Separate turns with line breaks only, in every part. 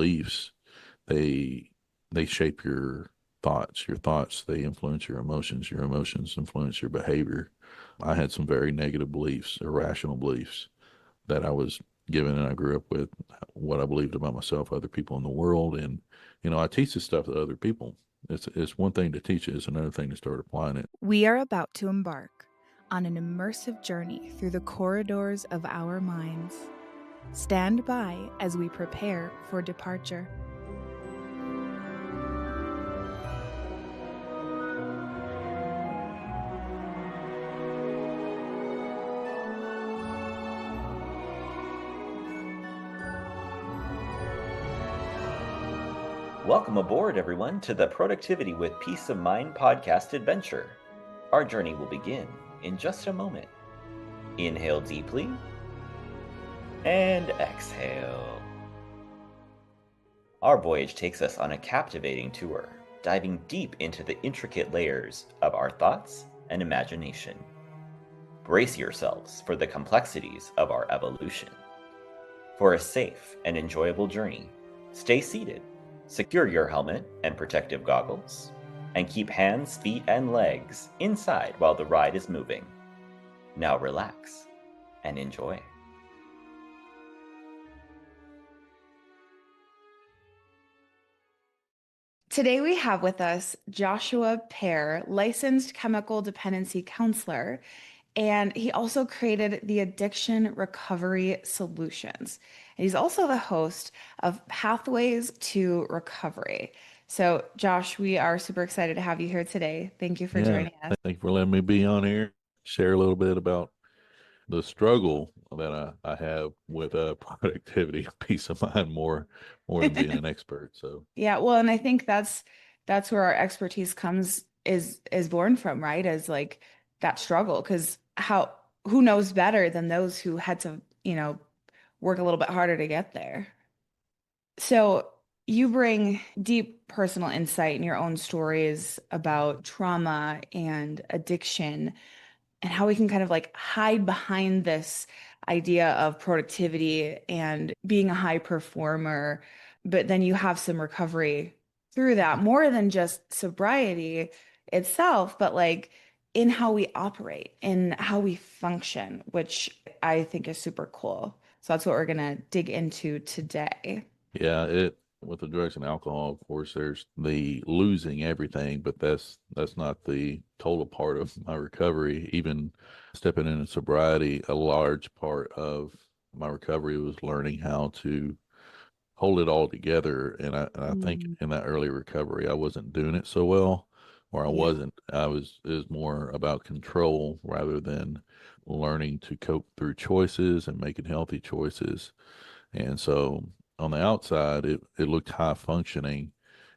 beliefs, they they shape your thoughts. Your thoughts, they influence your emotions. Your emotions influence your behavior. I had some very negative beliefs, irrational beliefs that I was given and I grew up with, what I believed about myself, other people in the world. And, I teach this stuff to other people. It's one thing to teach it, it's another thing to start applying it.
We are about to embark on an immersive journey through the corridors of our minds. Stand by as we prepare for departure.
Welcome aboard, everyone, to the Productivity with Peace of Mind podcast adventure. Our journey will begin in just a moment. Inhale deeply and exhale. Our voyage takes us on a captivating tour, diving deep into the intricate layers of our thoughts and imagination. Brace yourselves for the complexities of our evolution. For a safe and enjoyable journey, stay seated. Secure your helmet and protective goggles, and keep hands, feet, and legs inside while the ride is moving. Now relax and enjoy.
Today we have with us Joshua Pear, licensed chemical dependency counselor, and he also created the Addiction Recovery Solutions. And he's also the host of Pathways to Recovery. So, Josh, we are super excited to have you here today. Thank you for
Yeah.
joining us.
Thank you for letting me be on here, share a little bit about the struggle that I have with productivity, peace of mind, more than being an expert. So
Yeah, well, and I think that's where our expertise comes is born from, right? As like that struggle, because who knows better than those who had to, work a little bit harder to get there. So you bring deep personal insight in your own stories about trauma and addiction and how we can kind of like hide behind this idea of productivity and being a high performer, but then you have some recovery through that, more than just sobriety itself, but like in how we operate, in how we function, which I think is super cool. So that's what we're gonna dig into today.
yeah, it with the drugs and alcohol, of course, there's the losing everything, but that's not the total part of my recovery. Even stepping into sobriety, a large part of my recovery was learning how to hold it all together. And I think
Mm,
in that early recovery, I wasn't doing it so well, or I
yeah.
wasn't. I was it was more about control rather than learning to cope through choices and making healthy choices. And so on the outside, it looked high functioning.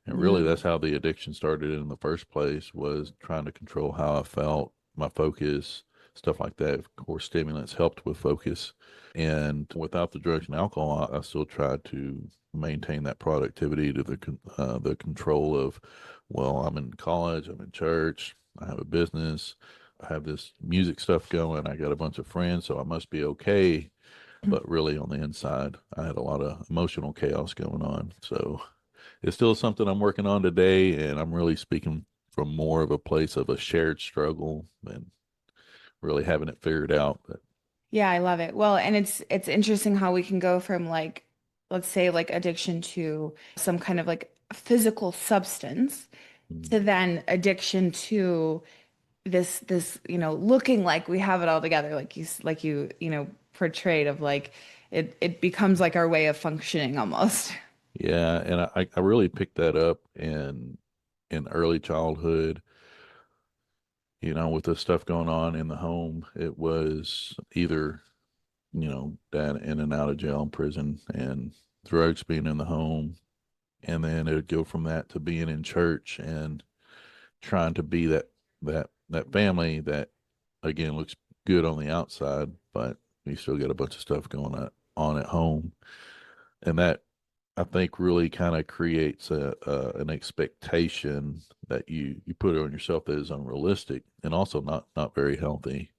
And really,
Mm,
that's how the addiction started in the first place, was trying to control how I felt, my focus, stuff like that. Of course, stimulants helped with focus. And without the drugs and alcohol, I still tried to maintain that productivity to the control of, well, I'm in college, I'm in church, I have a business, I have this music stuff going, I got a bunch of friends, so I must be okay. But really, on the inside, I had a lot of emotional chaos going on. So it's still something I'm working on today, and I'm really speaking from more of a place of a shared struggle and really having it figured out. But
yeah, I love it. Well, and it's interesting how we can go from like, let's say like addiction to some kind of like physical substance
mm,
to then addiction to this, looking like we have it all together, like you portrayed of like it becomes like our way of functioning almost.
yeah, and I really picked that up in early childhood. With the stuff going on in the home, it was either dad in and out of jail and prison, and drugs being in the home. And then it would go from that to being in church and trying to be that family that again looks good on the outside, but you still got a bunch of stuff going on at home. And that, I think, really kind of creates an expectation that you put on yourself that is unrealistic and also not very healthy.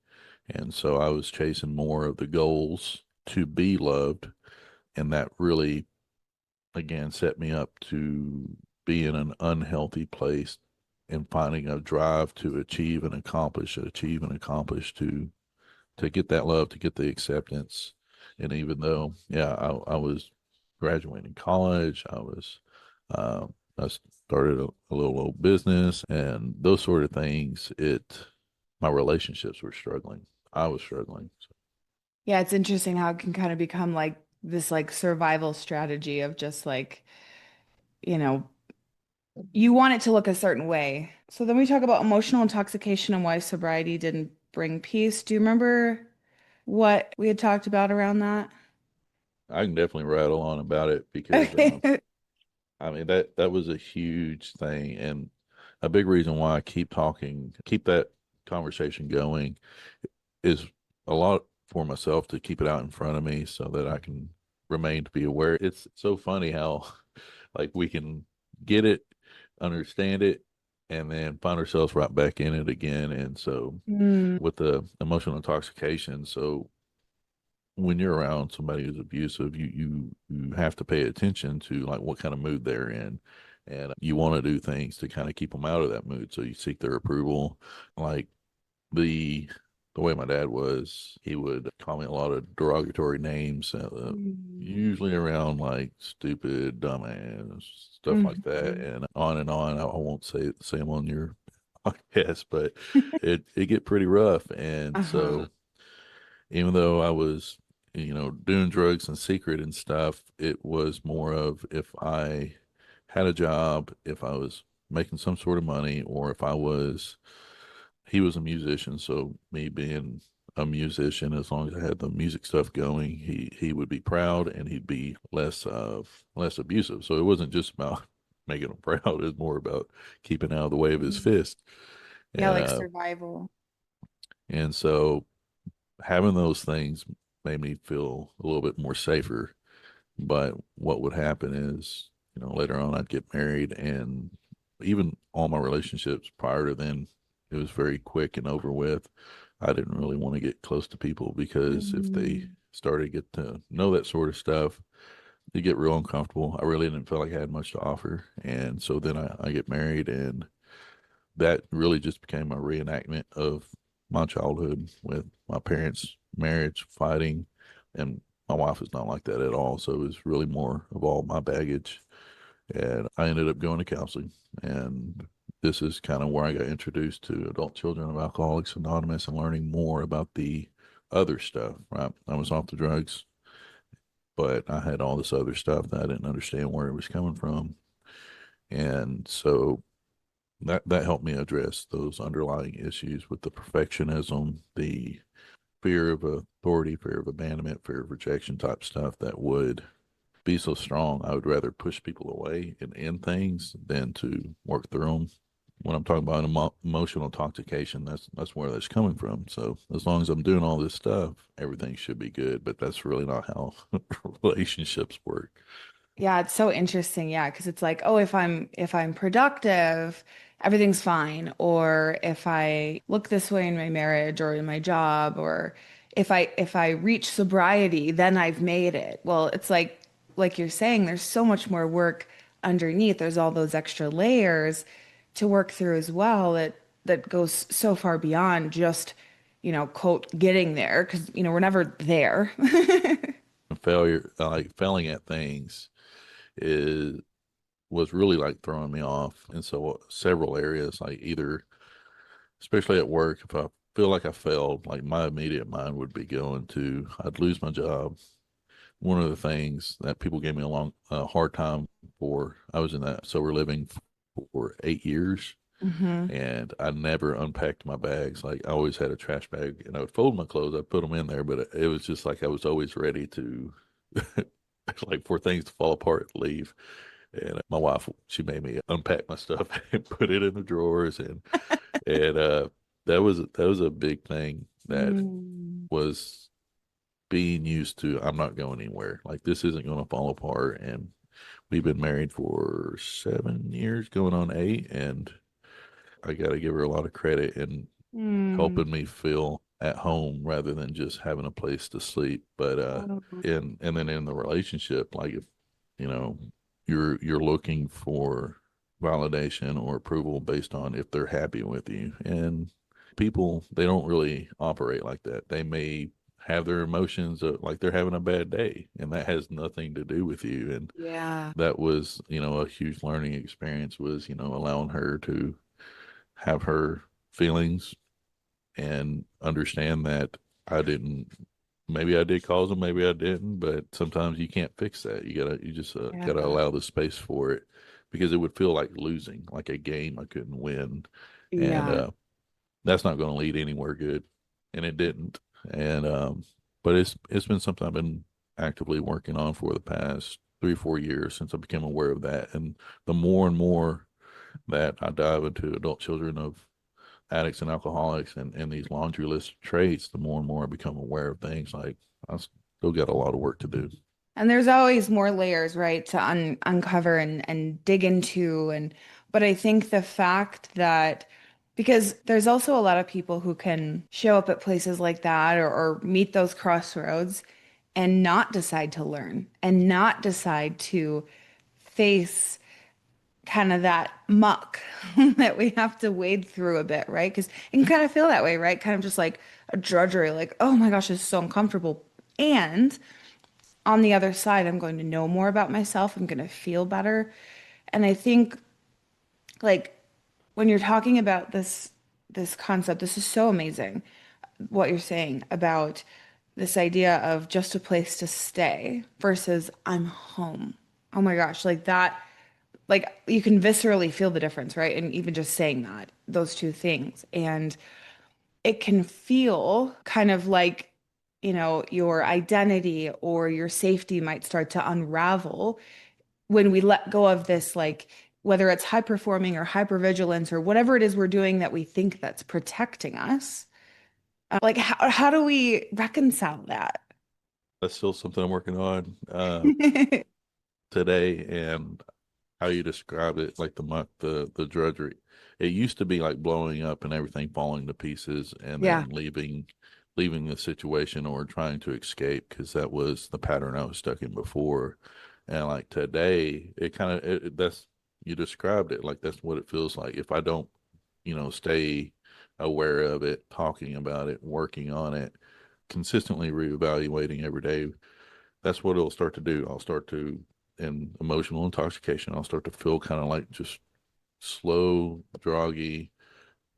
And so I was chasing more of the goals to be loved, and that really again set me up to be in an unhealthy place and finding a drive to achieve and accomplish to get that love, to get the acceptance. And even though, yeah, I was graduating college, I started a little old business and those sort of things. My relationships were struggling. I was struggling.
Yeah, it's interesting how it can kind of become like this like survival strategy of just like, you know, you want it to look a certain way. So then we talk about emotional intoxication and why sobriety didn't bring peace. Do you remember what we had talked about around that?
I can definitely rattle on about it because,
Okay.
I mean, that was a huge thing. And a big reason why I keep that conversation going is a lot for myself to keep it out in front of me so that I can remain to be aware. It's so funny how like we can get it, understand it, and then find ourselves right back in it again. And so
Mm,
with the emotional intoxication, so when you're around somebody who's abusive, you have to pay attention to like what kind of mood they're in, and you want to do things to kind of keep them out of that mood. So you seek their approval, like the the way my dad was, he would call me a lot of derogatory names,
mm,
usually around like stupid, dumbass, stuff like that,
mhm.
and on and on. I won't say them on your podcast, but it get pretty rough, and
Uh-huh.
so even though I was, doing drugs in secret and stuff, it was more of if I had a job, if I was making some sort of money, or if he was a musician, so me being a musician, as long as I had the music stuff going, he would be proud and he'd be less abusive. So it wasn't just about making him proud; it was more about keeping out of the way of his
Mhm.
fist.
Yeah,
And
like survival.
so having those things made me feel a little bit more safer. But what would happen is, later on I'd get married, and even all my relationships prior to then, it was very quick and over with. I didn't really want to get close to people because if they
Mm,
started to get to know that sort of stuff, you get real uncomfortable. I really didn't feel like I had much to offer. And so then I get married, and that really just became a reenactment of my childhood with my parents' marriage, fighting, and my wife is not like that at all. So it was really more of all my baggage. And I ended up going to counseling. And this is kind of where I got introduced to Adult Children of Alcoholics Anonymous and learning more about the other stuff, right? I was off the drugs, but I had all this other stuff that I didn't understand where it was coming from. And so that helped me address those underlying issues with the perfectionism, the fear of authority, fear of abandonment, fear of rejection type stuff that would be so strong. I would rather push people away and end things than to work through them. When I'm talking about emotional intoxication, that's where that's coming from. So as long as I'm doing all this stuff, everything should be good. But that's really not how relationships work.
yeah, it's so interesting. Yeah, because it's like, oh, if I'm productive, everything's fine. Or if I look this way in my marriage or in my job, or if I reach sobriety, then I've made it. Well, it's like you're saying, there's so much more work underneath. There's all those extra layers to work through as well that goes so far beyond just, quote, getting there, because, we're never there.
Failure, like failing at things, is was really like throwing me off. And so several areas, like either, especially at work, if I feel like I failed, like my immediate mind would be going to, I'd lose my job. One of the things that people gave me a hard time for, I was in that sober living for 8 years,
Hmm.
and I never unpacked my bags. Like I always had a trash bag, and I would fold my clothes, I'd put them in there, but it was just like I was always ready to, like for things to fall apart, leave. And my wife, she made me unpack my stuff and put it in the drawers, and that was a big thing that
Mm.
was being used to. I'm not going anywhere. Like this isn't going to fall apart. And we've been married for 7 years, going on 8, and I got to give her a lot of credit in
Mm.
helping me feel at home rather than just having a place to sleep. But
Oh.
and then in the relationship, like if you know. you're looking for validation or approval based on if they're happy with you. And people, they don't really operate like that. They may have their emotions like they're having a bad day, and that has nothing to do with you. And
Yeah.
that was, a huge learning experience, was, allowing her to have her feelings and understand that I didn't, maybe I did cause them, maybe I didn't, but sometimes you can't fix that. You just gotta
Yeah.
allow the space for it, because it would feel like losing, like a game I couldn't win. And
Yeah.
that's not going to lead anywhere good. And it didn't. And but it's been something I've been actively working on for the past 3 or 4 years since I became aware of that. And the more and more that I dive into adult children of addicts and alcoholics, and these laundry list of traits, the more and more I become aware of things like I still got a lot of work to do.
And there's always more layers, right, to uncover and dig into. And but I think the fact that because there's also a lot of people who can show up at places like that, or meet those crossroads and not decide to learn and not decide to face kind of that muck that we have to wade through a bit, right? Because it can kind of feel that way, right? Kind of just like a drudgery, like, oh my gosh, this is so uncomfortable. And on the other side, I'm going to know more about myself. I'm going to feel better. And I think like when you're talking about this concept, this is so amazing what you're saying about this idea of just a place to stay versus I'm home. Oh my gosh, like that, like you can viscerally feel the difference, right? And even just saying that, those two things. And it can feel kind of like, your identity or your safety might start to unravel when we let go of this, like whether it's high performing or hypervigilance or whatever it is we're doing that we think that's protecting us. Like how do we reconcile that?
That's still something I'm working on today. And how you described it, like the muck, the drudgery. It used to be like blowing up and everything falling to pieces, and
Yeah.
then leaving the situation or trying to escape, because that was the pattern I was stuck in before. And like today, it kind of that's, you described it, like that's what it feels like if I don't, stay aware of it, talking about it, working on it, consistently reevaluating every day. That's what it'll start to do. I'll start to, in emotional intoxication, I'll start to feel kind of like just slow, groggy,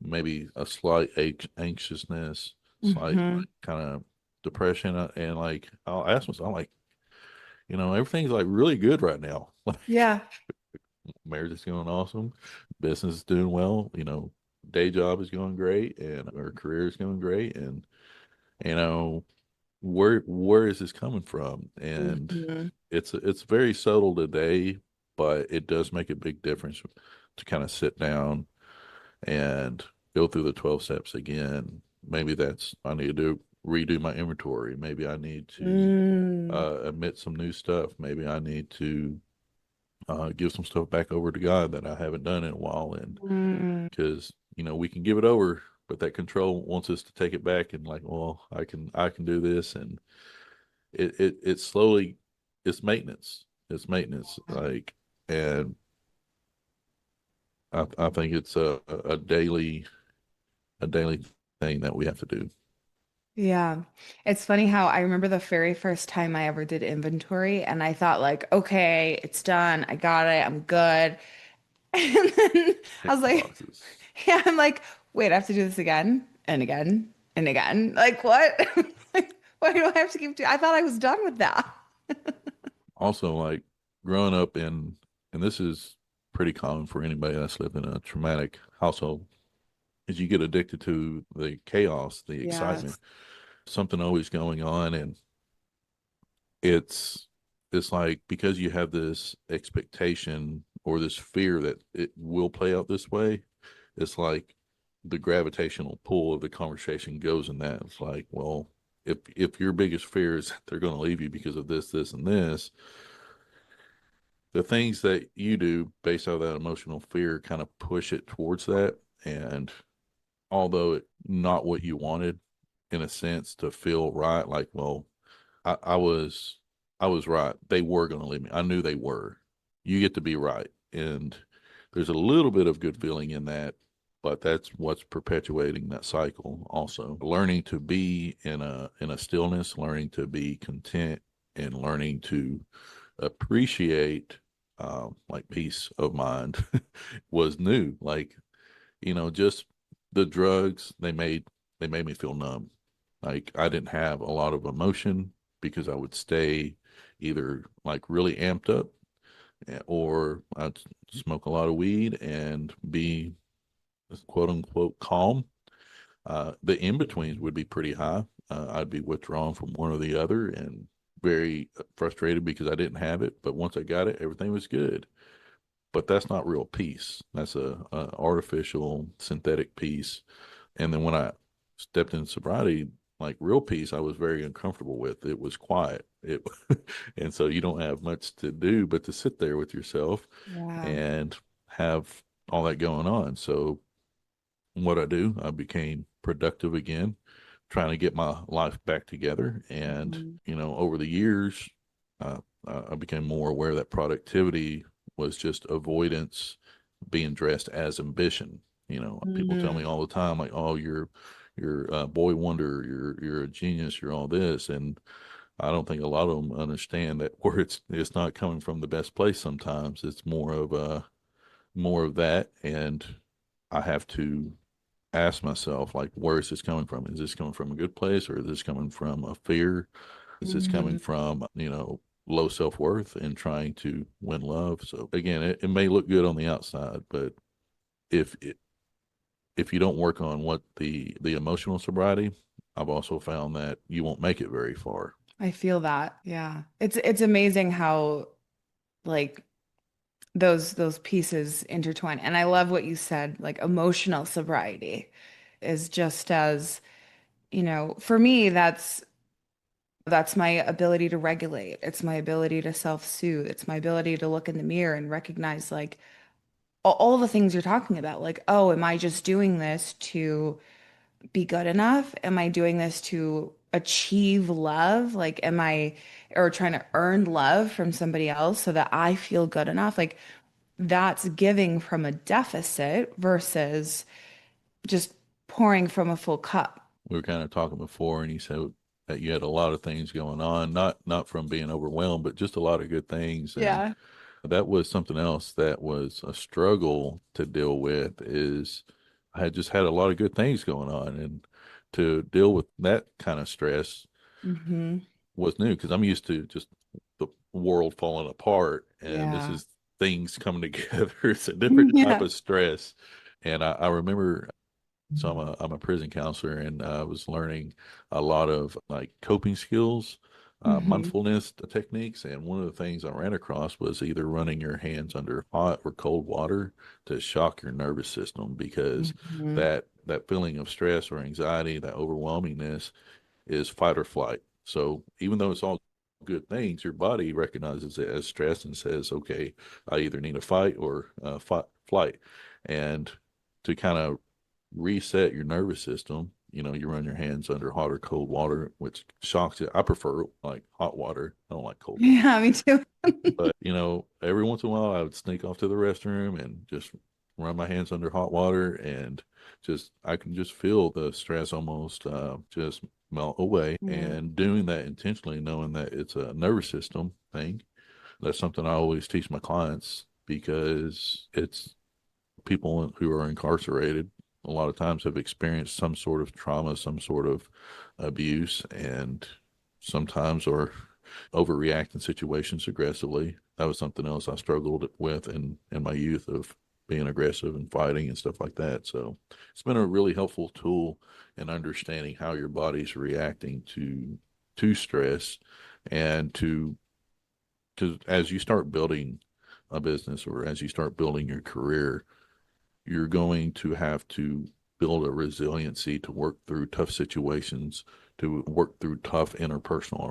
maybe a slight anxiousness, slight
Hmm.
kind of depression. And like, I'll ask myself, like, everything's like really good right now. Like,
Yeah.
marriage is going awesome, business is doing well, day job is going great, and our career is going great. And, you know, where is this coming from? And
Hmm.
it's very subtle today, but it does make a big difference to kind of sit down and go through the 12 steps again. Maybe that's, I need to redo my inventory. Maybe I need to
Mm.
admit some new stuff. Maybe I need to give some stuff back over to God that I haven't done in a while. And
Mm.
because, we can give it over, but that control wants us to take it back and like, well, I can do this. And it slowly, it's maintenance, like. And I think it's a daily thing that we have to do.
Yeah. It's funny how I remember the very first time I ever did inventory and I thought like, okay, it's done. I got it. I'm good. And then I
Check
was
the
like,
boxes.
yeah, I'm like, wait, I have to do this again and again and again. Like what? Like, why do I have to keep doing? I thought I was done with that.
Also, like growing up in, and this is pretty common for anybody that's lived in a traumatic household, is you get addicted to the chaos, the excitement,
Yes.
something always going on. And it's it's like, because you have this expectation or this fear that it will play out this way, it's like the gravitational pull of the conversation goes in that. It's like, well, if your biggest fear is that they're going to leave you because of this and this, the things that you do based on that emotional fear kind of push it towards that. And although it not what you wanted, in a sense, to feel right, like, well, I was right. They were going to leave me. I knew they were. you get to be right. And there's a little bit of good feeling in that, but that's what's perpetuating that cycle also. Learning to be in a stillness, learning to be content, and learning to appreciate like peace of mind was new. Like, just the drugs, they made me feel numb. Like I didn't have a lot of emotion because I would stay either like really amped up, or I'd smoke a lot of weed and be quote unquote calm. The in betweens would be pretty high. I'd be withdrawn from one or the other and very frustrated because I didn't have it. But once I got it, everything was good. But that's not real peace. That's a artificial synthetic peace. And then when I stepped in sobriety, like real peace, I was very uncomfortable with. It was quiet. And so you don't have much to do but to sit there with yourself
Yeah.
and have all that going on. So what I do, I became productive again, trying to get my life back together. And,
Mhm.
over the years, uh, I became more aware that productivity was just avoidance being dressed as ambition. People tell me
Mhm.
all the time, like, "Oh, you're a boy wonder, you're a genius, you're all this," and I don't think a lot of them understand that where it's not coming from the best place. Sometimes it's more of that, and I have to ask myself, like, where is this coming from? Is this coming from a good place, or is this coming from a fear? Is this coming
Mhm.
from, low self-worth and trying to win love? So again, it may look good on the outside, but if it, if you don't work on what the emotional sobriety, I've also found that you won't make it very far.
I feel that. Yeah. It's amazing how like those pieces intertwine. And I love what you said, like emotional sobriety is just as, for me, that's my ability to regulate. It's my ability to self-soothe. It's my ability to look in the mirror and recognize like all the things you're talking about. Like, oh, am I just doing this to be good enough? Am I doing this to achieve love? Like, or trying to earn love from somebody else so that I feel good enough? Like, that's giving from a deficit versus just pouring from a full cup.
We were kind of talking before, and you said that you had a lot of things going on, not from being overwhelmed, but just a lot of good things. And
Yeah.
that was something else that was a struggle to deal with. Is I had just had a lot of good things going on, and to deal with that kind of stress
Hmm.
was new because I'm used to just the world falling apart, and this
Yeah.
is things coming together. It's a different type
Yeah.
of stress. And I remember, so I'm a prison counselor, and I was learning a lot of like coping skills,
Hmm.
mindfulness techniques. And one of the things I ran across was either running your hands under hot or cold water to shock your nervous system, because
Hmm.
that feeling of stress or anxiety, that overwhelmingness, is fight or flight. So even though it's all good things, your body recognizes it as stress and says, "Okay, I either need to fight or flight." And to kind of reset your nervous system, you run your hands under hot or cold water, which shocks it. I prefer like hot water. I don't like cold water.
Yeah, me too.
But, every once in a while I would sneak off to the restroom and just run my hands under hot water, and just I can just feel the stress almost just melt away.
Mm.
And doing that intentionally, knowing that it's a nervous system thing, that's something I always teach my clients, because it's people who are incarcerated a lot of times have experienced some sort of trauma, some sort of abuse, and sometimes are overreact in situations aggressively. That was something else I struggled with in my youth, of being aggressive and fighting and stuff like that. So it's been a really helpful tool in understanding how your body's reacting to stress, and to as you start building a business, or as you start building your career, you're going to have to build a resiliency to work through tough situations, to work through tough interpersonal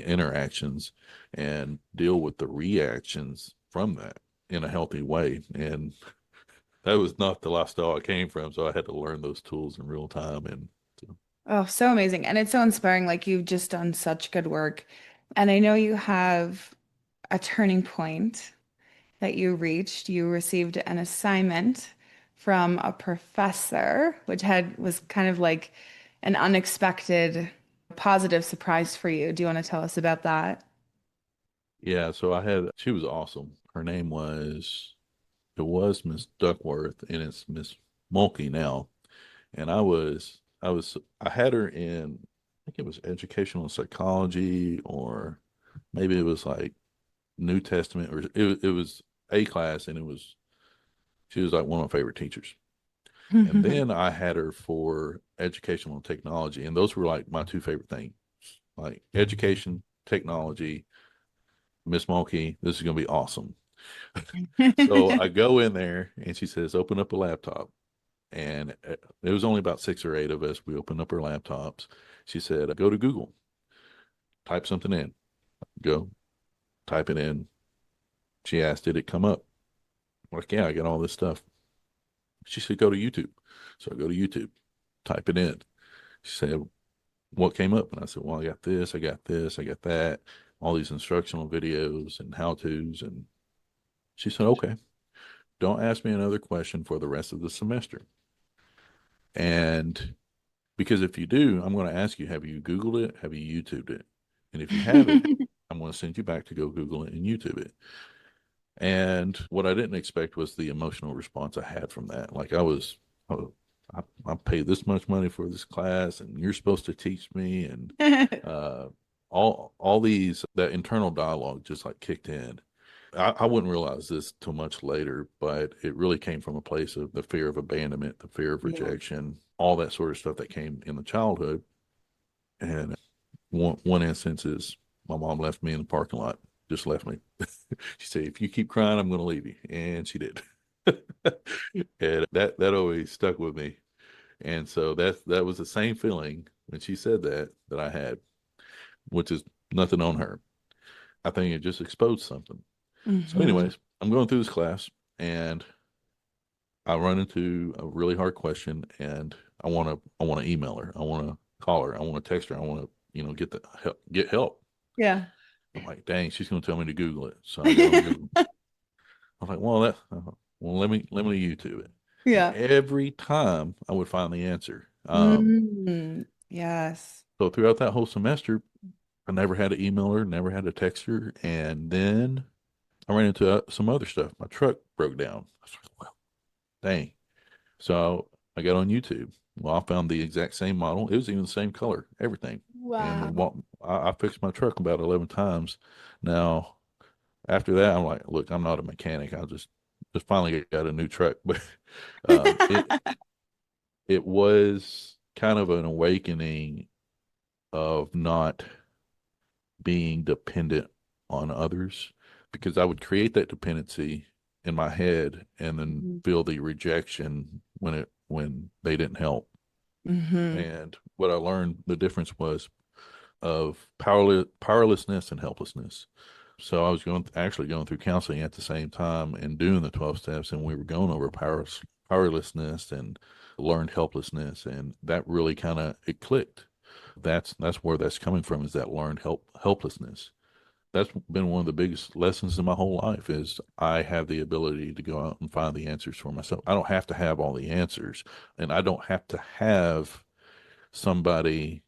interactions, and deal with the reactions from that in a healthy way. And that was not the lifestyle I came from, so I had to learn those tools in real time. And so,
Oh, so amazing. And it's so inspiring. Like you've just done such good work. And I know you have a turning point that you reached. You received an assignment from a professor, which was kind of like an unexpected positive surprise for you. Do you want to tell us about that?
Yeah, so she was awesome. Her name it was Miss Duckworth, and it's Miss Mulkey now. And I had her in, I think it was educational psychology, or maybe it was like New Testament, or it was a class, and she was like one of my favorite teachers. And then I had her for educational technology, and those were like my two favorite things, like education, technology. Miss Mulkey, this is going to be awesome. So I go in there, and she says, "Open up a laptop." And there was only about six or eight of us. We opened up our laptops. She said, "Go to Google, type something in." Go type it in. She asked, "Did it come up?" I'm like, "Yeah, I got all this stuff." She said, "Go to YouTube." So I go to YouTube, type it in. She said, "What came up?" And I said, "Well, I got this, I got this, I got that, all these instructional videos and how to's." And she said, "Okay, don't ask me another question for the rest of the semester. And because if you do, I'm going to ask you, have you Googled it? Have you YouTubed it? And if you haven't, I'm going to send you back to go Google it and YouTube it." And what I didn't expect was the emotional response I had from that. Like oh, I paid this much money for this class, and you're supposed to teach me, and uh, all these that internal dialogue just like kicked in. I wouldn't realize this till much later, but it really came from a place of the fear of abandonment, the fear of
Yeah.
rejection, all that sort of stuff that came in the childhood. And one instance is my mom left me in the parking lot, just left me. She said, "If you keep crying, I'm going to leave you," and she did. And that always stuck with me. And so that was the same feeling when she said that I had, which is nothing on her. I think it just exposed something. So,
Hmm.
anyways, I'm going through this class, and I run into a really hard question, and I want to email her, I want to call her, I want to text her, I want to get help.
Yeah.
I'm like, dang, she's going to tell me to Google it. So I got on Google. I'm like, well, let me YouTube it. And
Yeah.
every time I would find the answer.
Yes.
So throughout that whole semester, I never had to email her, never had to text her. And then I ran into some other stuff. My truck broke down. I was like, well, dang. So I got on YouTube. Well, I found the exact same model. It was even the same color, everything. And
Wow.
I fixed my truck about 11 times. Now, after that, I'm like, look, I'm not a mechanic. I just finally got a new truck. But um, it it was kind of an awakening of not being dependent on others, because I would create that dependency in my head and then
Hmm.
feel the rejection when they didn't help.
Hmm.
And what I learned the difference was of powerlessness and helplessness. So I was actually going through counseling at the same time and doing the 12 steps, and we were going over powerlessness and learned helplessness, and that really kind of it clicked. That's where that's coming from, is that learned helplessness. That's been one of the biggest lessons in my whole life, is I have the ability to go out and find the answers for myself. I don't have to have all the answers, and I don't have to have somebody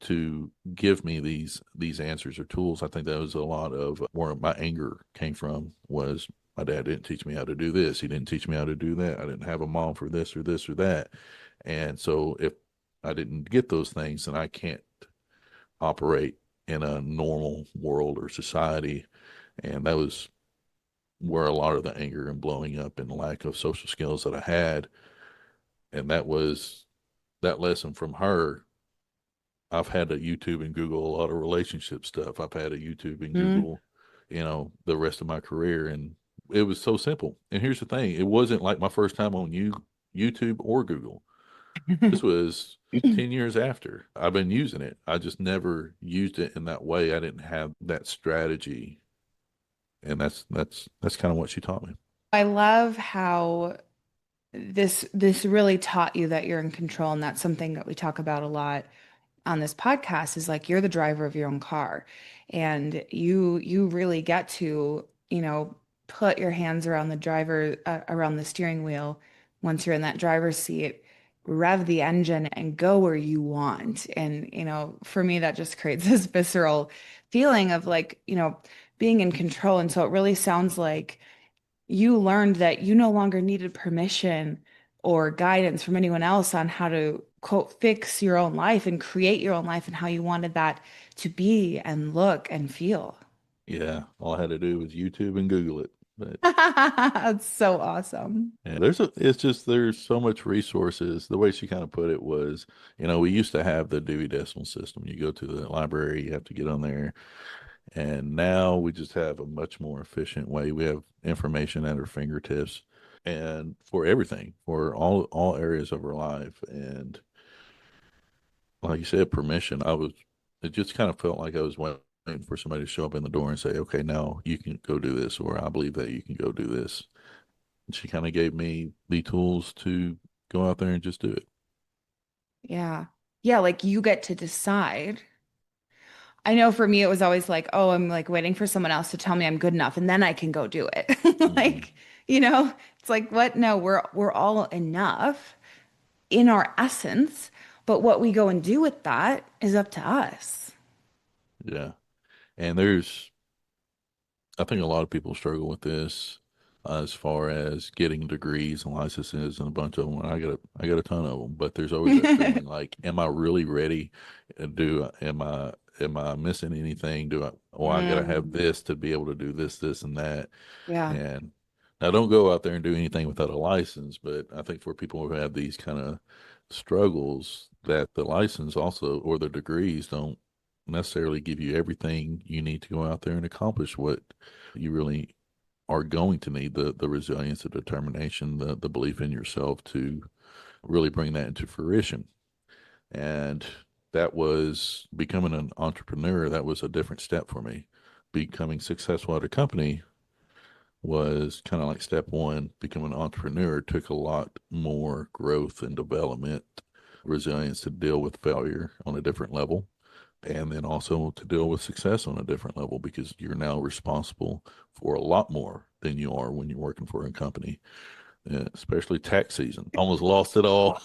to give me these answers or tools. I think that was a lot of where my anger came from, was my dad didn't teach me how to do this. He didn't teach me how to do that. I didn't have a mom for this or this or that. And so if I didn't get those things, then I can't operate in a normal world or society. And that was where a lot of the anger and blowing up and lack of social skills that I had. And that was that lesson from her. I've had to YouTube and Google a lot of relationship stuff. I've had to YouTube and Google, the rest of my career. And it was so simple. And here's the thing, it wasn't like my first time on YouTube or Google. This was 10 years after I've been using it. I just never used it in that way. I didn't have that strategy. And that's kind of what she taught me.
I love how this really taught you that you're in control, and that's something that we talk about a lot on this podcast is like you're the driver of your own car, and you really get to, put your hands around the driver around the steering wheel once you're in that driver's seat, rev the engine and go where you want. And, for me, that just creates this visceral feeling of like, being in control. And so it really sounds like you learned that you no longer needed permission or guidance from anyone else on how to, quote, fix your own life and create your own life and how you wanted that to be and look and feel.
Yeah, all I had to do was YouTube and Google it. But
That's so awesome.
yeah, it's just there's so much resources. The way she kind of put it was, we used to have the Dewey Decimal System. You go to the library, you have to get on there, and now we just have a much more efficient way. We have information at our fingertips, and for everything, for all areas of our life. And like you said, permission. It just kind of felt like I was waiting for somebody to show up in the door and say, okay, now you can go do this, or I believe that you can go do this. And she kind of gave me the tools to go out there and just do it.
Yeah. Yeah, like you get to decide. I know for me, it was always like, oh, I'm like waiting for someone else to tell me I'm good enough and then I can go do it.
Hmm.
Like, it's like, what? No, we're all enough in our essence, but what we go and do with that is up to us.
Yeah. And I think a lot of people struggle with this as far as getting degrees and licenses and a bunch of them. And I got a ton of them, but there's always that feeling like, am I really ready? Am I missing anything? I got to have
Mm,
this to be able to do this, this, and that.
yeah.
And now don't go out there and do anything without a license. But I think for people who have these kind of struggles, that the license also or the degrees don't necessarily give you everything you need to go out there and accomplish what you really are going to need the resilience, the determination, the belief in yourself to really bring that into fruition. And that was becoming an entrepreneur. That was a different step for me. Becoming successful at a company was kind of like step one. Becoming an entrepreneur took a lot more growth and development, resilience to deal with failure on a different level, and then also to deal with success on a different level because you're now responsible for a lot more than you are when you're working for a company, especially tax season. Almost lost it all.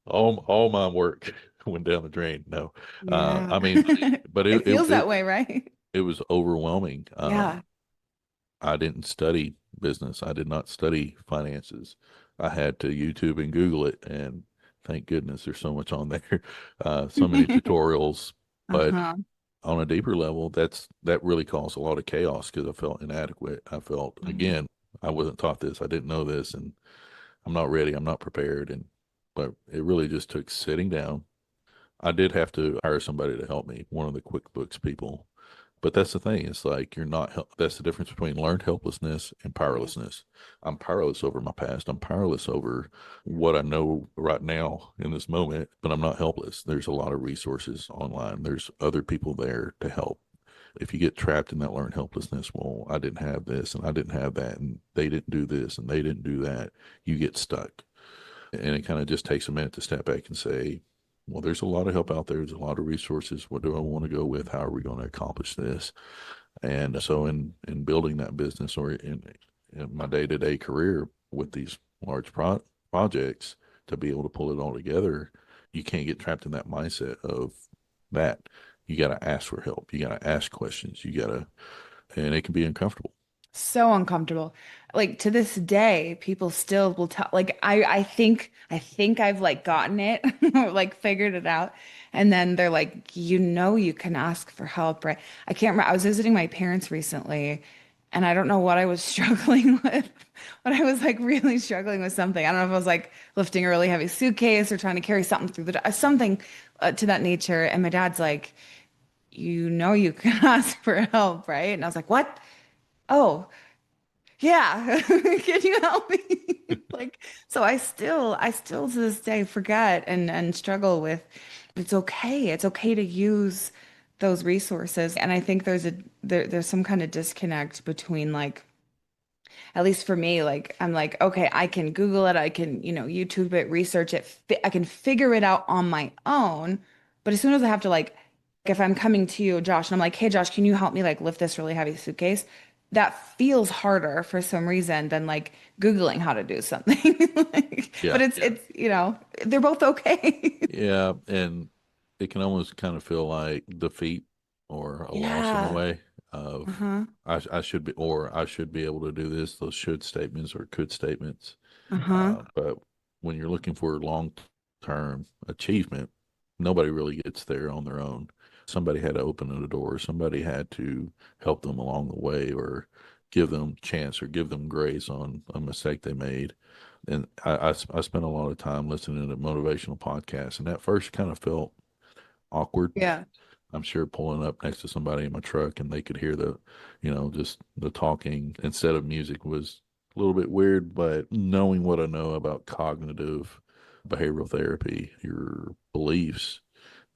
All my work went down the drain. No,
Yeah.
I mean, but
It feels that way, right?
it was overwhelming.
Yeah.
I didn't study business. I did not study finances. I had to YouTube and Google it, and thank goodness there's so much on there, so many tutorials. But
Uh-huh.
on a deeper level, that really caused a lot of chaos because I felt inadequate. I felt
Mhm.
again, I wasn't taught this. I didn't know this, and I'm not ready. I'm not prepared. And but it really just took sitting down. I did have to hire somebody to help me, one of the QuickBooks people. But that's the thing. It's like you're not, that's the difference between learned helplessness and
Yeah.
powerlessness. I'm powerless over my past. I'm powerless over what I know right now in this moment, but I'm not helpless. There's a lot of resources online. There's other people there to help. If you get trapped in that learned helplessness, well, I didn't have this and I didn't have that, and they didn't do this and they didn't do that, you get stuck. And it kind of just takes a minute to step back and say, well, there's a lot of help out there. There's a lot of resources. What do I want to go with? How are we going to accomplish this? And so in building that business or in my day-to-day career with these large projects, to be able to pull it all together, you can't get trapped in that mindset of that. You got to ask for help. You got to ask questions. And it can be uncomfortable.
So uncomfortable. Like to this day, people still will tell like I think I've like gotten it or like figured it out. And then they're like, you can ask for help, right? I can't remember. I was visiting my parents recently and I don't know what I was struggling with, but I was like really struggling with something. I don't know if I was like lifting a really heavy suitcase or trying to carry something through something to that nature. And my dad's like, you can ask for help, right? And I was like, what? Oh, yeah. Can you help me? Like, so I still to this day forget and struggle with, it's okay. It's okay to use those resources. And I think there's some kind of disconnect between like, at least for me, like I'm like, okay, I can Google it, I can, YouTube it, research it, I can figure it out on my own, But as soon as I have to like, if I'm coming to you, Josh, and I'm like, hey, Josh, can you help me like lift this really heavy suitcase? That feels harder for some reason than like Googling how to do something. Like, but
Yeah.
they're both okay.
Yeah. And it can almost kind of feel like defeat or a loss in a
Yeah.
way of
Uh-huh.
I should be, or I should be able to do this, those should statements or could statements.
Uh-huh.
But when you're looking for long-term achievement, nobody really gets there on their own. Somebody had to open the door. Somebody had to help them along the way, or give them chance, or give them grace on a mistake they made. And I spent a lot of time listening to motivational podcasts, and at first kind of felt awkward.
Yeah.
I'm sure pulling up next to somebody in my truck and they could hear just the talking instead of music was a little bit weird, but knowing what I know about cognitive behavioral therapy, your beliefs,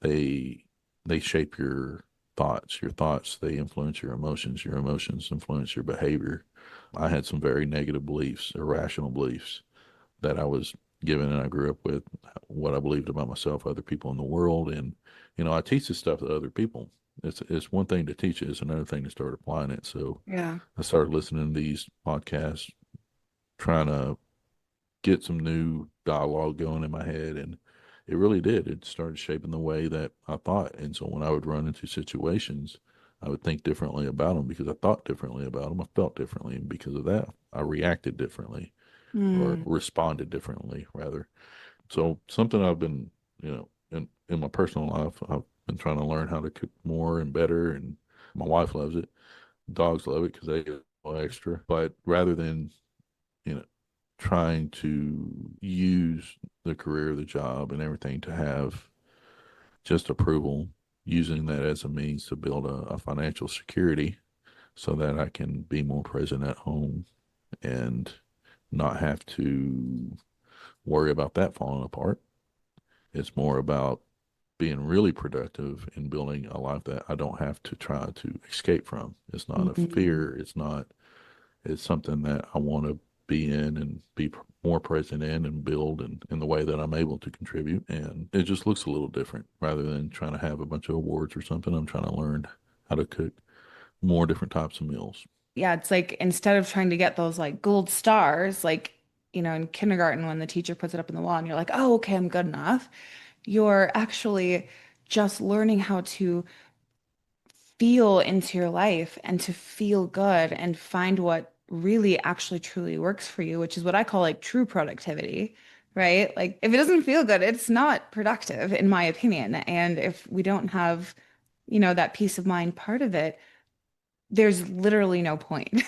they they shape your thoughts. Your thoughts, they influence your emotions influence your behavior. I had some very negative beliefs, irrational beliefs that I was given and I grew up with, what I believed about myself, other people in the world. And, I teach this stuff to other people. It's one thing to teach it, it's another thing to start applying it. So
Yeah.
I started listening to these podcasts, trying to get some new dialogue going in my head. And it really did. It started shaping the way that I thought. And so when I would run into situations, I would think differently about them because I thought differently about them. I felt differently. And because of that, I reacted differently, or
Mm.
responded differently, rather. So something I've been, in my personal life, I've been trying to learn how to cook more and better, and my wife loves it. Dogs love it because they get a little extra. But rather than, you know, trying to use the career, the job, and everything to have just approval, using that as a means to build a financial security so that I can be more present at home and not have to worry about that falling apart. It's more about being really productive and building a life that I don't have to try to escape from. It's not a
Mm.
fear. It's something that I want to be in and be more present in and build in the way that I'm able to contribute. And it just looks a little different rather than trying to have a bunch of awards or something. I'm trying to learn how to cook more different types of meals.
Yeah, it's like instead of trying to get those like gold stars, like, in kindergarten when the teacher puts it up in the wall and you're like, oh, okay, I'm good enough. You're actually just learning how to feel into your life and to feel good and find what really actually truly works for you, which is what I call like true productivity, right? Like if it doesn't feel good, it's not productive in my opinion. And if we don't have, that peace of mind part of it, there's literally no point.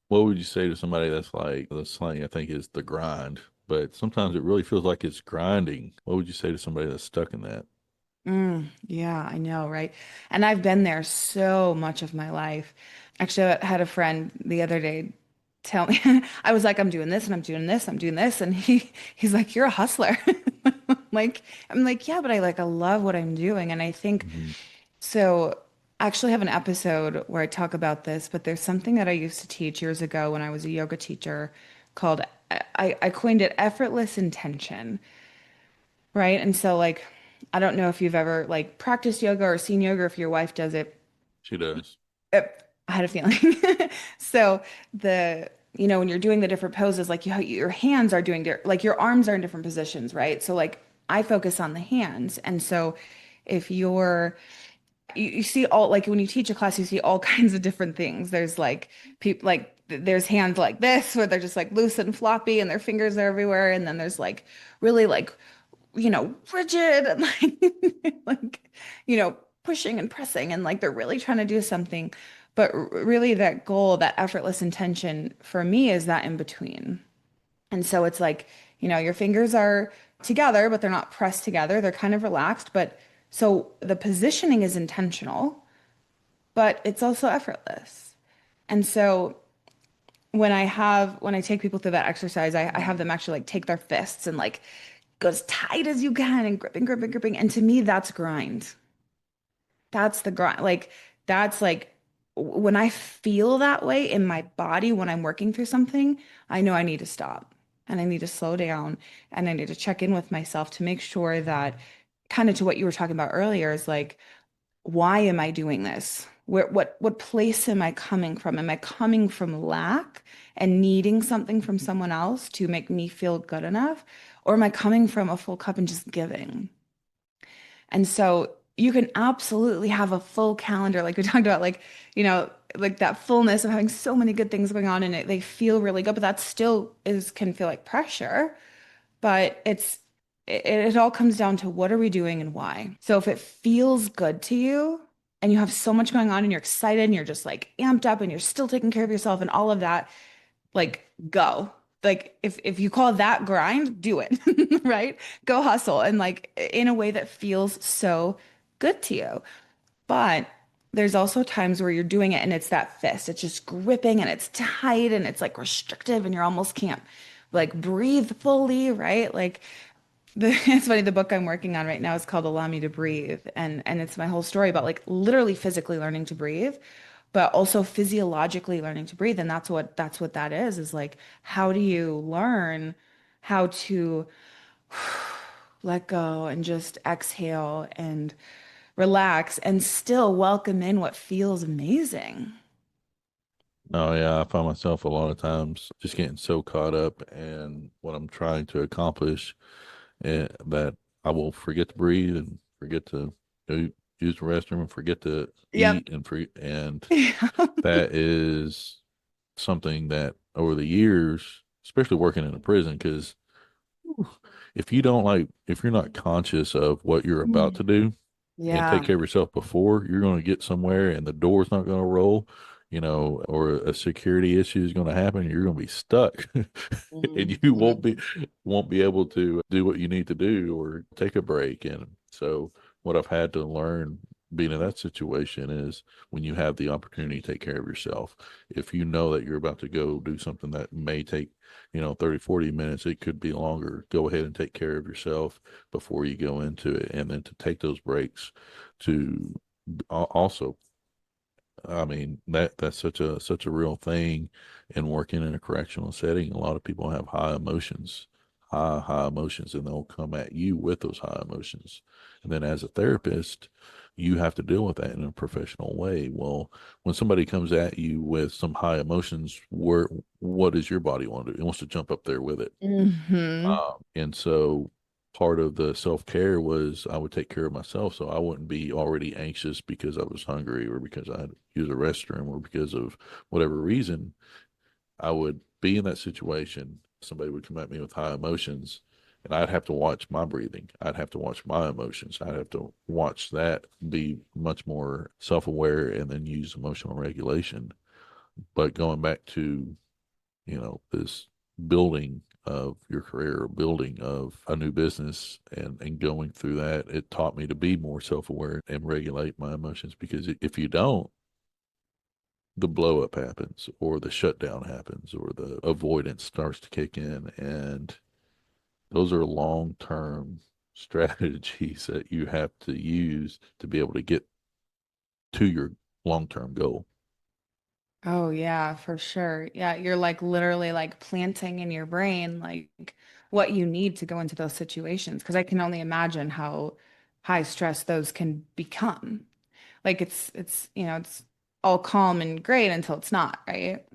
What would you say to somebody that's like, the slang I think is the grind, but sometimes it really feels like it's grinding? What would you say to somebody that's stuck in that?
Yeah, I know, right? And I've been there so much of my life. Actually, I had a friend the other day tell me, I was like, I'm doing this and I'm doing this, I'm doing this. And he's like, you're a hustler. Like, I'm like, yeah, but I love what I'm doing. And I think
Mhm.
so. I actually have an episode where I talk about this, but there's something that I used to teach years ago when I was a yoga teacher called, I coined it effortless intention. Right. And so, like, I don't know if you've ever like practiced yoga or seen yoga, if your wife does it.
She does.
I had a feeling. So, when you're doing the different poses, like your hands are doing, like your arms are in different positions, right? So, like, I focus on the hands. And so, if you see all, like, when you teach a class, you see all kinds of different things. There's like people, like, there's hands like this, where they're just like loose and floppy and their fingers are everywhere. And then there's like really like rigid and like like pushing and pressing and like they're really trying to do something. But really that goal, that effortless intention for me is that in between. And so it's like, your fingers are together, but they're not pressed together. They're kind of relaxed, but so the positioning is intentional, but it's also effortless. And so when I take people through that exercise, I have them actually like take their fists and like go as tight as you can and gripping, gripping, gripping. And to me, that's grind. That's the grind. Like, that's like when I feel that way in my body when I'm working through something, I know I need to stop. and I need to slow down and I need to check in with myself to make sure that, kind of to what you were talking about earlier, is like, why am I doing this? What place am I coming from? Am I coming from lack and needing something from someone else to make me feel good enough? Or am I coming from a full cup and just giving? And so you can absolutely have a full calendar, like we talked about, like, like that fullness of having so many good things going on in it. They feel really good, but that still is can feel like pressure. But it all comes down to what are we doing and why. So if it feels good to you and you have so much going on and you're excited and you're just like amped up and you're still taking care of yourself and all of that, like go. Like if you call that grind, do it, right? Go hustle and like in a way that feels so good to you. But there's also times where you're doing it and it's that fist. It's just gripping and it's tight and it's like restrictive and you almost can't like breathe fully, right? Like it's funny, the book I'm working on right now is called Allow Me to Breathe. And it's my whole story about like literally physically learning to breathe, but also physiologically learning to breathe. And that's what that is like, how do you learn how to let go and just exhale and relax and still welcome in what feels amazing?
Oh yeah, I find myself a lot of times just getting so caught up in what I'm trying to accomplish, that I will forget to breathe and forget to go use the restroom and forget to
Yep.
eat and that is something that over the years, especially working in a prison, because if you're not conscious of what you're about to do and
Yeah.
take care of yourself before, you're going to get somewhere and the door's not going to roll, or a security issue is going to happen. You're going to be stuck, and you
Mhm.
won't be able to do what you need to do or take a break. And so, what I've had to learn being in that situation is when you have the opportunity to take care of yourself, if you know that you're about to go do something that may take 30, 40 minutes, it could be longer. Go ahead and take care of yourself before you go into it. And then to take those breaks to also, I mean, that's such a real thing in working in a correctional setting. A lot of people have high emotions, high emotions, and they'll come at you with those high emotions. And then as a therapist, you have to deal with that in a professional way. Well, when somebody comes at you with some high emotions, what does your body want to do? It wants to jump up there with it.
Hmm.
And so part of the self care was I would take care of myself so I wouldn't be already anxious because I was hungry or because I had to use a restroom or because of whatever reason. I would be in that situation. Somebody would come at me with high emotions, and I'd have to watch my breathing. I'd have to watch my emotions. I'd have to watch that, be much more self aware, and then use emotional regulation. But going back to this building of your career, building of a new business, and going through that, it taught me to be more self-aware and regulate my emotions, because if you don't, the blow up happens or the shutdown happens or the avoidance starts to kick in, and those are long-term strategies that you have to use to be able to get to your long-term goal.
Oh yeah, for sure. Yeah, you're like literally like planting in your brain like what you need to go into those situations because I can only imagine how high stress those can become. Like it's all calm and great until it's not, right?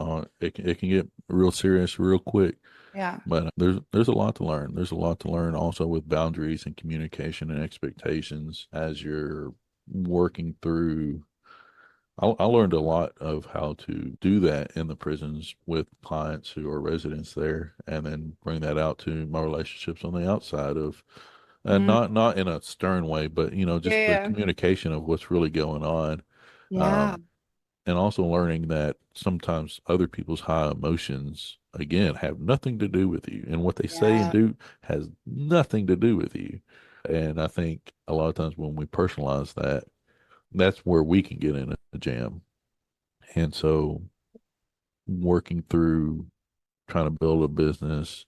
It can get real serious real quick.
Yeah.
But there's a lot to learn. There's a lot to learn also with boundaries and communication and expectations as you're working through. I learned a lot of how to do that in the prisons with clients who are residents there, and then bring that out to my relationships on the outside of, and
Mm,
not in a stern way, but just the
yeah.
communication of what's really going on.
Yeah.
Um, and also learning that sometimes other people's high emotions again have nothing to do with you, and what they say and
Yeah.
do has nothing to do with you. And I think a lot of times when we personalize that, that's where we can get in a jam. And so working through trying to build a business,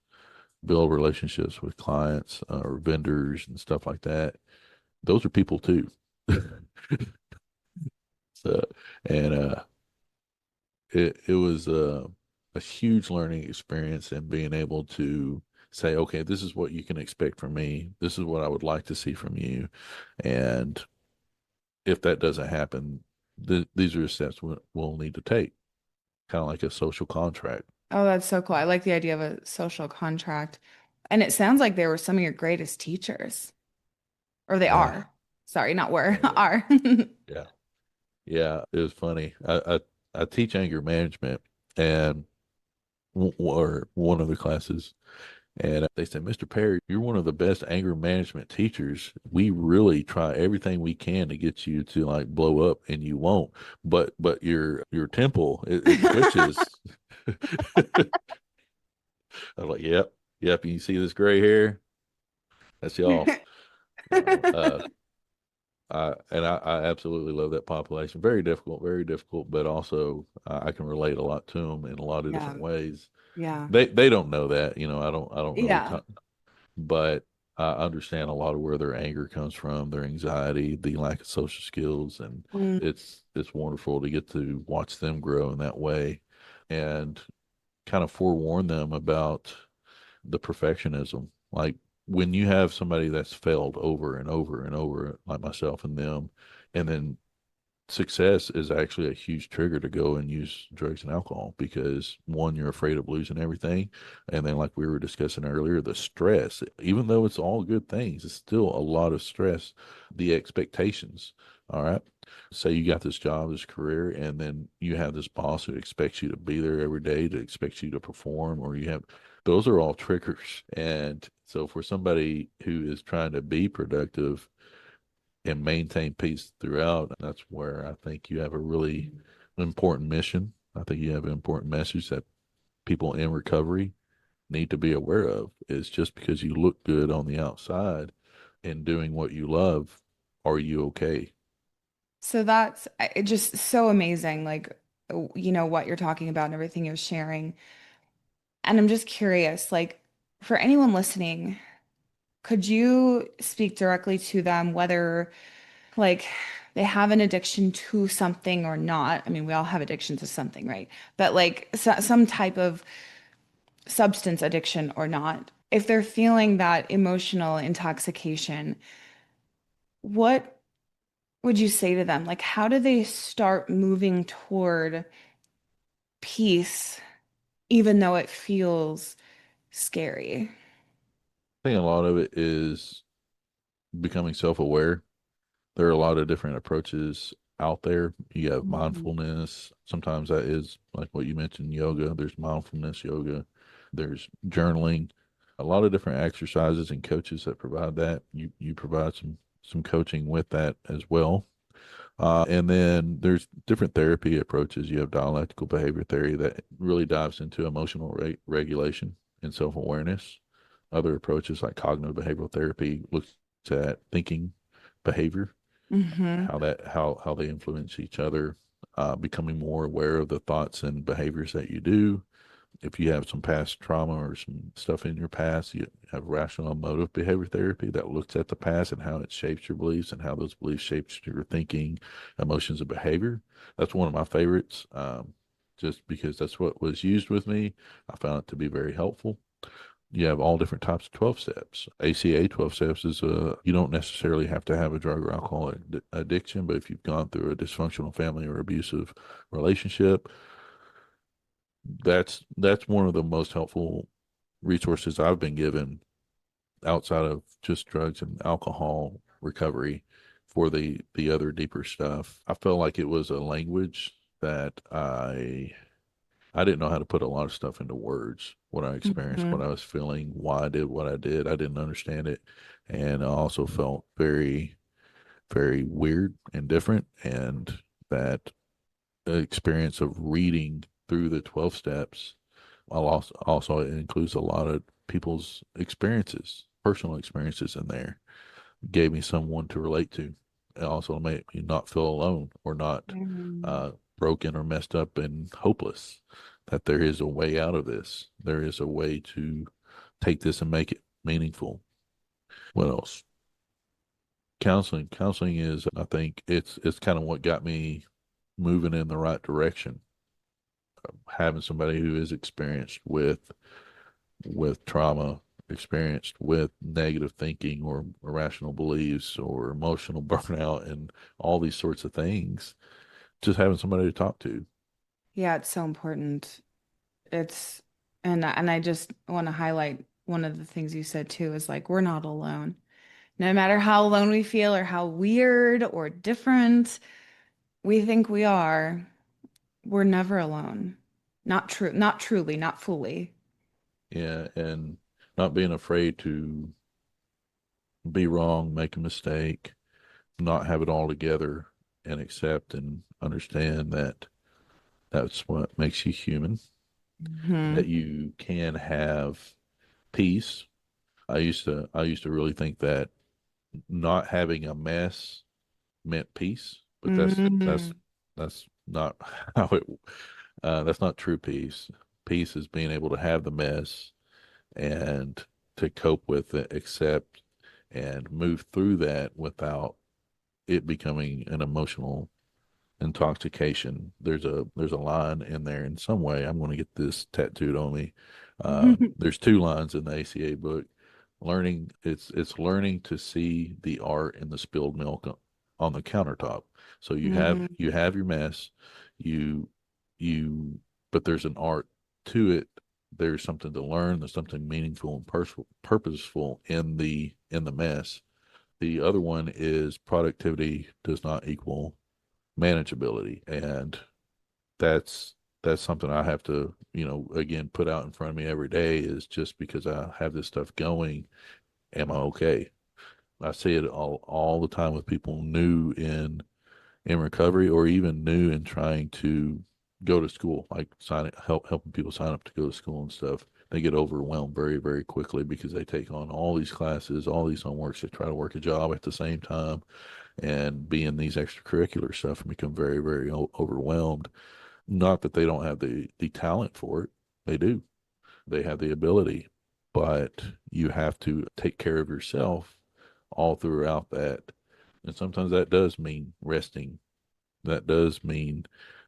build relationships with clients or vendors and stuff like that, those are people too. So, and it was a huge learning experience and being able to say, okay, this is what you can expect from me. This is what I would like to see from you. And if that doesn't happen, these are the steps we'll need to take, kind of like a social contract.
Oh, that's so cool. I like the idea of a social contract. And it sounds like they were some of your greatest teachers, or they
Yeah.
are. Sorry, not were,
Oh, yeah.
are.
Yeah. Yeah. It was funny. I teach anger management and or one of the classes. And they said, Mr. Perry, you're one of the best anger management teachers. We really try everything we can to get you to like blow up, and you won't. But your temple it twitches. I'm like, yep, yep. And you see this gray hair? That's y'all. So, I absolutely love that population. Very difficult, but also I can relate a lot to them in a lot of
Yeah,
different ways.
yeah,
They don't know that, I don't really
yeah.
talk, but I understand a lot of where their anger comes from, their anxiety, the lack of social skills, and
Mm.
it's wonderful to get to watch them grow in that way, and kind of forewarn them about the perfectionism. Like when you have somebody that's failed over and over and over, like myself and them, and then success is actually a huge trigger to go and use drugs and alcohol because one, you're afraid of losing everything. And then, like we were discussing earlier, the stress, even though it's all good things, it's still a lot of stress. The expectations. All right. Say you got this job, this career, and then you have this boss who expects you to be there every day, to expects you to perform, or you have those are all triggers. And so for somebody who is trying to be productive, and maintain peace throughout, that's where I think you have a really important mission. I think you have an important message that people in recovery need to be aware of is just because you look good on the outside and doing what you love, are you okay?
So that's just so amazing, like, what you're talking about and everything you're sharing. And I'm just curious, like, for anyone listening, could you speak directly to them whether, like, they have an addiction to something or not? I mean, we all have addiction to something, right? But like some type of substance addiction or not. If they're feeling that emotional intoxication, what would you say to them? Like, how do they start moving toward peace, even though it feels scary?
I think a lot of it is becoming self-aware. There are a lot of different approaches out there. You have
Mhm.
mindfulness. Sometimes that is like what you mentioned, yoga. There's mindfulness yoga. There's journaling. A lot of different exercises and coaches that provide that. You provide some coaching with that as well. And then there's different therapy approaches. You have dialectical behavior theory that really dives into emotional regulation and self-awareness. Other approaches like cognitive behavioral therapy looks at thinking behavior,
Hmm.
how they influence each other, becoming more aware of the thoughts and behaviors that you do. If you have some past trauma or some stuff in your past, you have rational emotive behavior therapy that looks at the past and how it shapes your beliefs and how those beliefs shapes your thinking, emotions, and behavior. That's one of my favorites, just because that's what was used with me. I found it to be very helpful. You have all different types of 12 steps. ACA 12 steps is you don't necessarily have to have a drug or alcohol addiction, but if you've gone through a dysfunctional family or abusive relationship, that's one of the most helpful resources I've been given outside of just drugs and alcohol recovery for the other deeper stuff. I felt like it was a language that I didn't know how to put a lot of stuff into words. What I experienced, what
Hmm.
I was feeling, why I did what I did. I didn't understand it, and I also felt very weird and different. And that experience of reading through the 12 steps, also it includes a lot of people's experiences, personal experiences in there. Gave me someone to relate to. It also made me not feel alone or not
Hmm.
uh, broken or messed up and hopeless. That there is a way out of this. There is a way to take this and make it meaningful. What else? Counseling. Counseling is, I think, it's kind of what got me moving in the right direction. having somebody who is experienced with trauma, experienced with negative thinking or irrational beliefs or emotional burnout and all these sorts of things, just having somebody to talk to.
Yeah, it's so important. It's and I just want to highlight one of the things you said too is like we're not alone. No matter how alone we feel or how weird or different we think we are, we're never alone. Not true, not truly, not fully.
Yeah, and not being afraid to be wrong, make a mistake, not have it all together, and accept and understand that that's what makes you human, that
Hmm.
you can have peace. I used to really think that not having a mess meant peace, but
Hmm.
that's not how it that's not true peace. Peace is being able to have the mess and to cope with it, accept and move through that without it becoming an emotional intoxication. There's a line in there in some way. I'm going to get this tattooed on me. There's two lines in the ACA book. It's learning to see the art in the spilled milk on the countertop. So you have your mess, you you but there's an art to it. There's something to learn. There's something meaningful and purposeful in the mess. The other one is productivity does not equal manageability, and that's that's something I have to, again, put out in front of me every day. Is just because I have this stuff going, am I okay? I see it all the time with people new in recovery or even new in trying to go to school, like helping people sign up to go to school and stuff. They get overwhelmed very, very quickly because they take on all these classes, all these homeworks. They try to work a job at the same time and be in these extracurricular stuff and become very, very overwhelmed. Not that they don't have the talent for it. They do. They have the ability, but you have to take care of yourself all throughout that. And sometimes that does mean resting. That does mean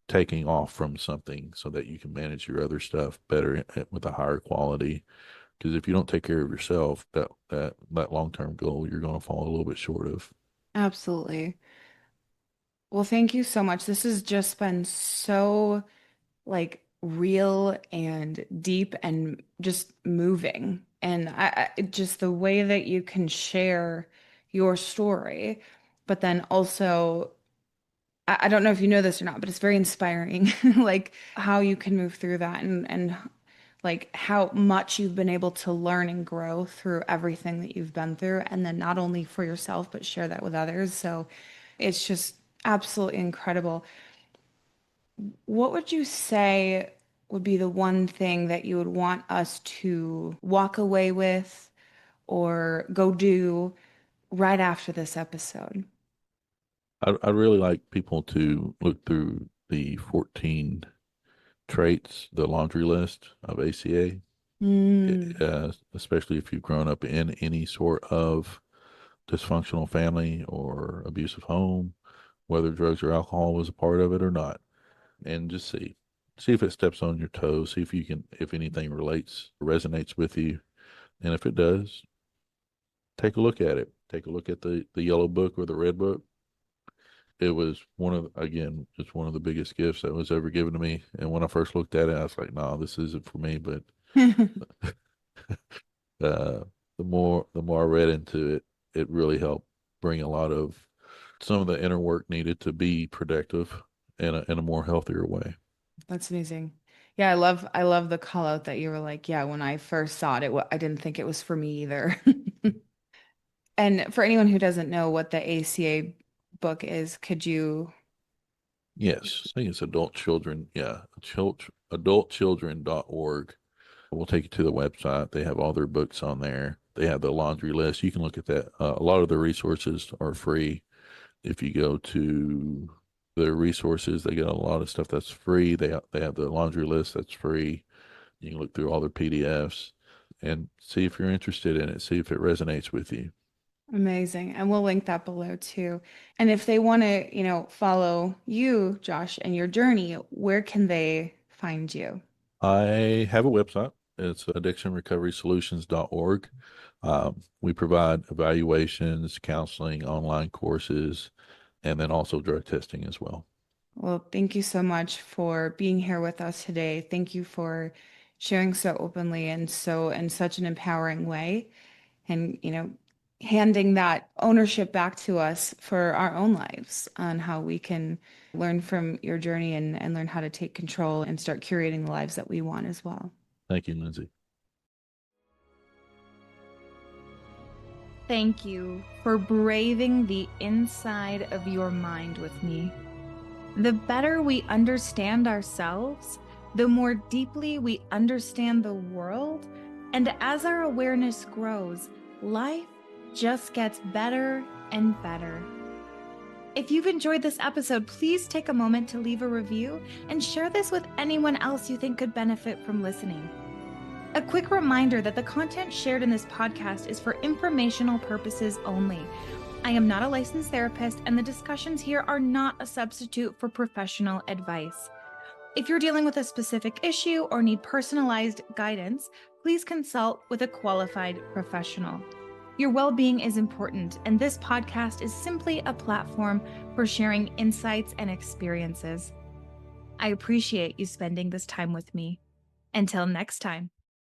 taking off from something so that you can manage your other stuff better with a higher quality. Because if you don't take care of yourself, that long term goal you're going to fall a little bit short of.
Absolutely. Well, thank you so much. This has just been so like real and deep and just moving. And just the way that you can share your story, but then also, I don't know if you know this or not, but it's very inspiring, like how you can move through that and like how much you've been able to learn and grow through everything that you've been through. And then not only for yourself, but share that with others. So it's just absolutely incredible. What would you say would be the one thing that you would want us to walk away with or go do right after this episode?
I really like people to look through the 14 traits, the laundry list of ACA,
Mm,
especially if you've grown up in any sort of dysfunctional family or abusive home, whether drugs or alcohol was a part of it or not, and just see if it steps on your toes, see if you can, if anything resonates with you, and if it does, take a look at it. Take a look at the yellow book or the red book. It was again, it's one of the biggest gifts that was ever given to me. And when I first looked at it, I was like, no, this isn't for me. But uh, the more I read into it, it really helped bring a lot of some of the inner work needed to be productive in a more healthier way.
that's amazing. Yeah, I love the call out that you were like, yeah, when I first saw it, I didn't think it was for me either. And for anyone who doesn't know what the ACA book is, could you?
Yes, I think it's adult children. Yeah, adultchildren.org. We'll take you to the website. They have all their books on there. They have the laundry list. You can look at that. A lot of the resources are free. If you go to the resources, they got a lot of stuff that's free. They have the laundry list that's free. You can look through all their PDFs and see if you're interested in it. See if it resonates with you.
Amazing. And we'll link that below too. And if they want to, follow you, Josh, and your journey, where can they find you?
I have a website. It's addictionrecoverysolutions.org. We provide evaluations, counseling, online courses, and then also drug testing as well.
Well, thank you so much for being here with us today. Thank you for sharing so openly and so in such an empowering way, and handing that ownership back to us for our own lives on how we can learn from your journey and learn how to take control and start curating the lives that we want as well.
Thank you, Lindsay.
Thank you for braving the inside of your mind with me. The better we understand ourselves, the more deeply we understand the world, and as our awareness grows, life just gets better and better. If you've enjoyed this episode, please take a moment to leave a review and share this with anyone else you think could benefit from listening. A quick reminder that the content shared in this podcast is for informational purposes only. I am not a licensed therapist, and the discussions here are not a substitute for professional advice. If you're dealing with a specific issue or need personalized guidance, please consult with a qualified professional. Your well-being is important, and this podcast is simply a platform for sharing insights and experiences. I appreciate you spending this time with me. Until next time.